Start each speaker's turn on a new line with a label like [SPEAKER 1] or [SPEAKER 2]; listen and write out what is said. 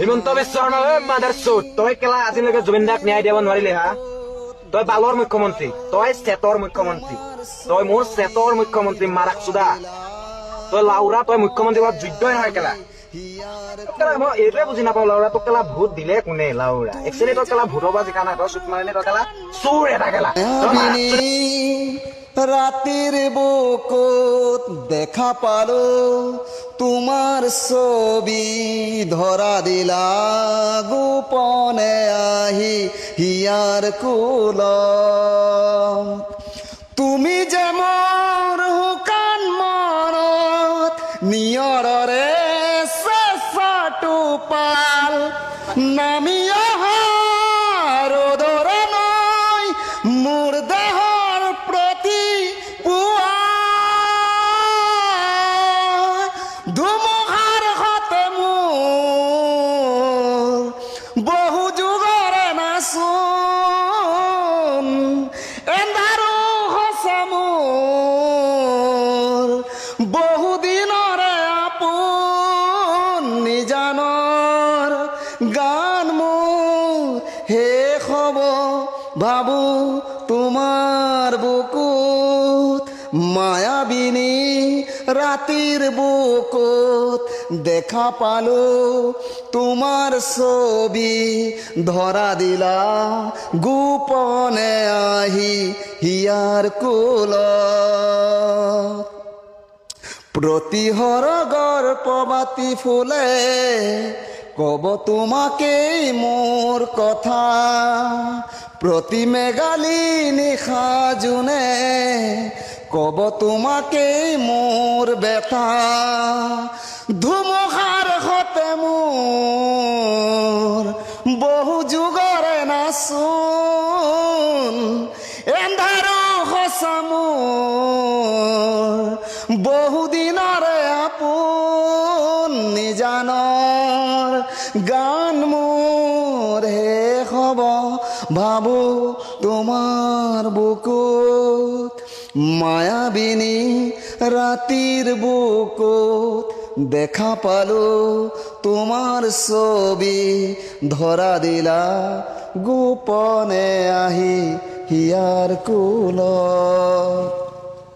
[SPEAKER 1] Himanta Biswa Sarma mother চোট তই কেলা আজিলৈকে জুবিন দাক ন্যায় দিব নোৱাৰিলি হা তই বালৰ মুখ্যমন্ত্ৰী তই ছেটৰ মুখ্যমন্ত্ৰী তই মোৰ ছেটৰ মুখ্যমন্ত্ৰী মাৰাক চোদা তই লাউৰা তই মুখ্যমন্ত্ৰী হোৱাৰ যোগ্যই নহয় কেলা মই এইটোৱে বুজি নাপাওঁ লাউৰা তোক কেলা ভোট দিলে কোনে লাউৰা একচুৱেলি তই কেলা ভোটৰ পৰা জিকা নাই তই চুট মাৰিলে তই কেলা চোৰ এটা কেলা
[SPEAKER 2] রাতের বুকুত দেখা পালো তোমার ছবি ধরা দিলা গোপনে আহি হিয়ার কুল তুমি যে মোর হুকান মনত নিয়ৰৰে চেঁচা টোপাল নামি অহা ৰ'দৰে নৈ মোৰ দেহৰ প্ৰতি পুৱা ধুমুহাৰ সতে মোৰ বহু যুগৰে নাচোন এন্ধাৰো সঁচা মোৰ বহুদিনৰে আপোন নিজানৰ গান মোৰ শেষ হ'ব ভাবো তোমাৰ বুকুত মায়াবিনী ৰাতিৰ বুকুত দেখা পালো তোমাৰ ছবি ধৰা দিলা গোপনে আহি হিয়াৰ কুলত প্ৰতিহৰগৰ প্ৰবাতি ফুলে কব তোমাকেই মোৰ কথা প্ৰতি মেঘালী নিশা জোনে কব তোমাকেই মোৰ বেথা ধুমুহাৰ সতে মোৰ বহু যুগৰে নাচোন এন্ধাৰো সঁচা মোৰ বহুদিনৰে আপোন নিজানৰ গান মোৰ শেষ হ'ব ভাবো তোমাৰ বুকুত মায়াবিনী ৰাতিৰ বুকুত দেখা পালো তোমাৰ ছবি ধৰা দিলা গোপনে আহি হিয়াৰ কুলত